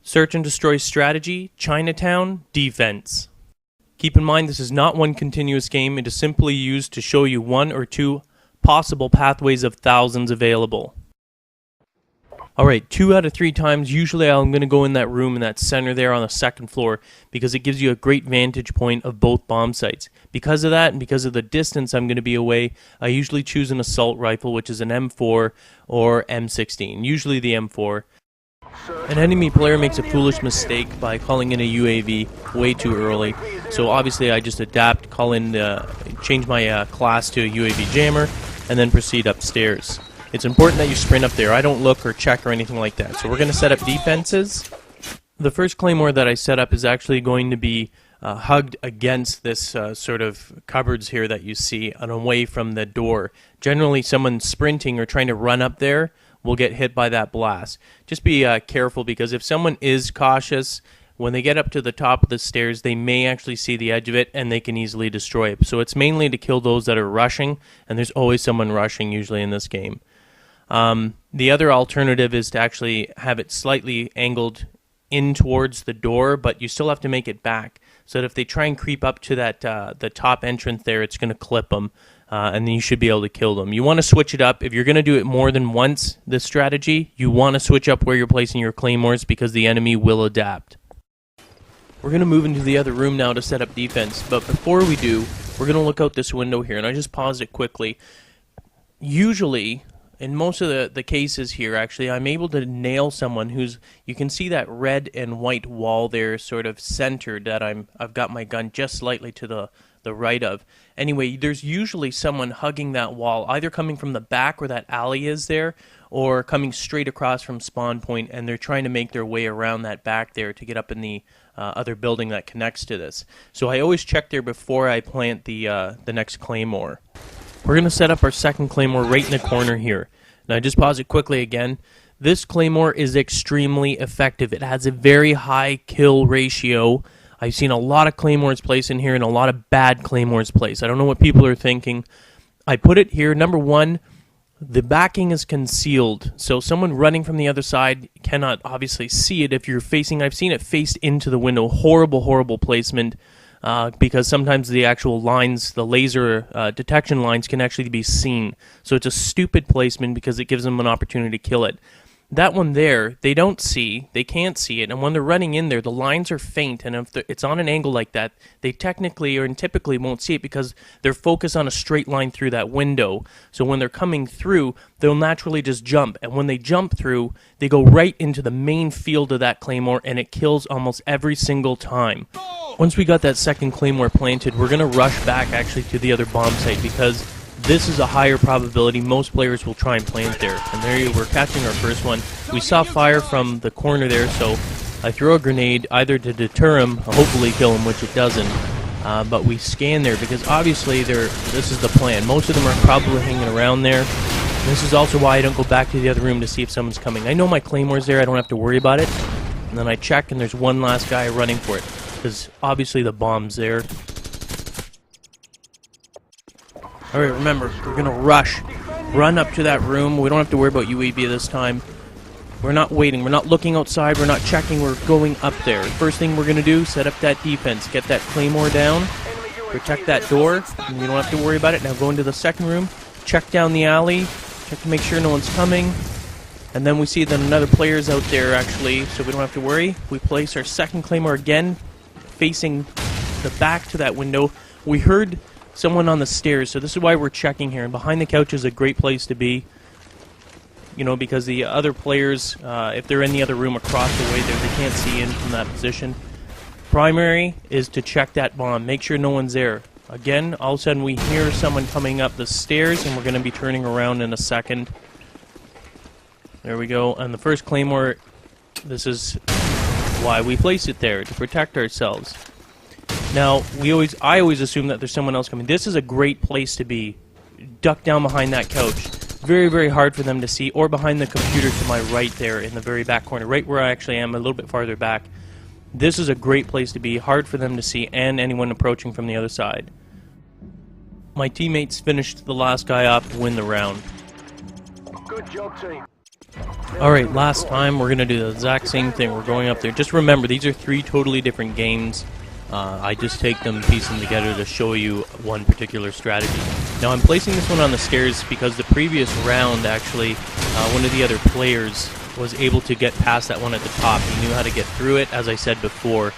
Search and destroy strategy, Chinatown, defense. Keep in mind this is not one continuous game, it is simply used to show you one or two possible pathways of thousands available. Alright, 2 out of 3 times, usually I'm going to go in that room in that center there on the second floor because it gives you a great vantage point of both bomb sites. Because of that and because of the distance I'm going to be away, I usually choose an assault rifle, which is an M4 or M16, usually the M4. An enemy player makes a foolish mistake by calling in a UAV way too early, so obviously I just adapt, change my class to a UAV jammer, and then proceed upstairs. It's important that you sprint up there. I don't look or check or anything like that. So we're going to set up defenses. The first claymore that I set up is actually going to be hugged against this sort of cupboards here that you see and away from the door. Generally someone sprinting or trying to run up there will get hit by that blast. Just be careful, because if someone is cautious, when they get up to the top of the stairs, they may actually see the edge of it and they can easily destroy it. So it's mainly to kill those that are rushing, and there's always someone rushing usually in this game. The other alternative is to actually have it slightly angled in towards the door, but you still have to make it back, so that if they try and creep up to that the top entrance there, it's going to clip them. And then you should be able to kill them. You want to switch it up. If you're going to do it more than once, this strategy, you want to switch up where you're placing your claymores, because the enemy will adapt. We're going to move into the other room now to set up defense, but before we do, we're going to look out this window here, and I just paused it quickly. Usually, in most of the cases here, actually, I'm able to nail someone who's, you can see that red and white wall there sort of centered, that I've got my gun just slightly to the right of. Anyway, there's usually someone hugging that wall, either coming from the back where that alley is there, or coming straight across from spawn point, and they're trying to make their way around that back there to get up in the other building that connects to this. So I always check there before I plant the next claymore. We're going to set up our second claymore right in the corner here. Now just pause it quickly again. This claymore is extremely effective. It has a very high kill ratio. I've seen a lot of claymores placed in here and a lot of bad claymores placed. I don't know what people are thinking. I put it here. Number one, the backing is concealed, so someone running from the other side cannot obviously see it if you're facing. I've seen it faced into the window. Horrible, horrible placement, because sometimes the actual lines, the laser detection lines, can actually be seen. So it's a stupid placement because it gives them an opportunity to kill it. That one there, they don't see, they can't see it, and when they're running in there, the lines are faint, and if it's on an angle like that, they technically or typically won't see it because they're focused on a straight line through that window. So when they're coming through, they'll naturally just jump, and when they jump through, they go right into the main field of that claymore, and it kills almost every single time. Once we got that second claymore planted, we're going to rush back actually to the other bomb site, because this is a higher probability. Most players will try and plant there. And there we're catching our first one. We saw fire from the corner there, so I throw a grenade either to deter him, hopefully kill him, which it doesn't. But we scan there because obviously this is the plan. Most of them are probably hanging around there. This is also why I don't go back to the other room to see if someone's coming. I know my claymore's there, I don't have to worry about it. And then I check and there's one last guy running for it, because obviously the bomb's there. Alright, remember, we're going to run up to that room. We don't have to worry about UAV this time. We're not waiting, we're not looking outside, we're not checking, we're going up there. First thing we're going to do, set up that defense, get that claymore down, protect that door, and you don't have to worry about it. Now go into the second room, check down the alley, check to make sure no one's coming, and then we see that another player's out there actually, so we don't have to worry. We place our second claymore again, facing the back to that window. We heard someone on the stairs, so this is why we're checking here, and behind the couch is a great place to be, you know, because the other players, if they're in the other room across the way there, they can't see in from that position. Primary is to check that bomb, make sure no one's there. Again, all of a sudden we hear someone coming up the stairs, and we're going to be turning around in a second. There we go, and the first claymore, this is why we place it there, to protect ourselves. Now, I always assume that there's someone else coming. This is a great place to be. Duck down behind that couch. Very, very hard for them to see, or behind the computer to my right there in the very back corner, right where I actually am, a little bit farther back. This is a great place to be, hard for them to see, and anyone approaching from the other side. My teammates finished the last guy off to win the round. Good job, team. Alright, last time we're going to do the exact same thing. We're going up there. Just remember, these are 3 totally different games. I just take them, piece them together to show you one particular strategy. Now I'm placing this one on the stairs because the previous round, actually, one of the other players was able to get past that one at the top. He knew how to get through it, as I said before.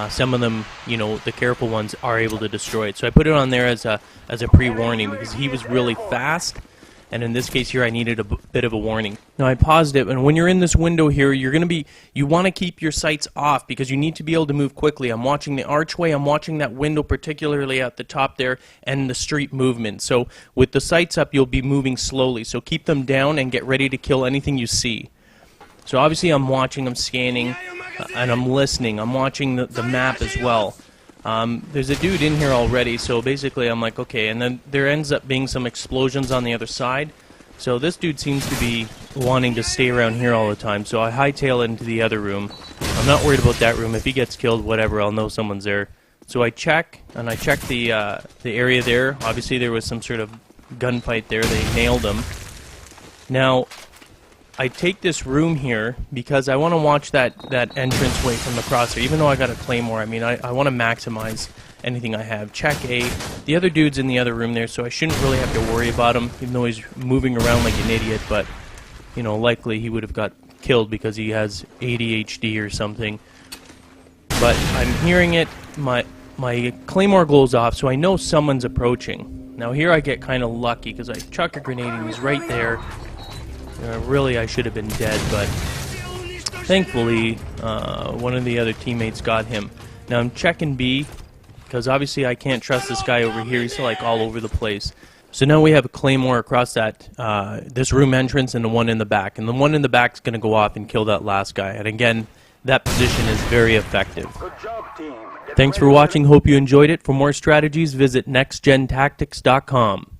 Some of them, you know, the careful ones are able to destroy it. So I put it on there as a pre-warning because he was really fast. And in this case here, I needed a bit of a warning. Now I paused it, and when you're in this window here, you want to keep your sights off because you need to be able to move quickly. I'm watching the archway, I'm watching that window particularly at the top there, and the street movement. So with the sights up, you'll be moving slowly. So keep them down and get ready to kill anything you see. So obviously I'm watching, I'm scanning, and I'm listening. I'm watching the map as well. There's a dude in here already, so basically I'm like, okay, and then there ends up being some explosions on the other side. So this dude seems to be wanting to stay around here all the time, so I hightail into the other room. I'm not worried about that room. If he gets killed, whatever, I'll know someone's there. So I check, and I check the area there. Obviously there was some sort of gunfight there. They nailed him. Now, I take this room here because I want to watch that entrance way from the crosshair. Even though I got a claymore, I mean, I want to maximize anything I have. Check A. The other dude's in the other room there, so I shouldn't really have to worry about him, even though he's moving around like an idiot. But, you know, likely he would have got killed because he has ADHD or something. But I'm hearing it. My claymore glows off, so I know someone's approaching. Now here I get kind of lucky because I chuck a grenade and he's right there. Really, I should have been dead, but thankfully, one of the other teammates got him. Now I'm checking B, because obviously I can't trust this guy over here. He's like all over the place. So now we have a claymore across that this room entrance and the one in the back. And the one in the back is going to go off and kill that last guy. And again, that position is very effective. Good job, team. Thanks for watching. Hope you enjoyed it. For more strategies, visit nextgentactics.com.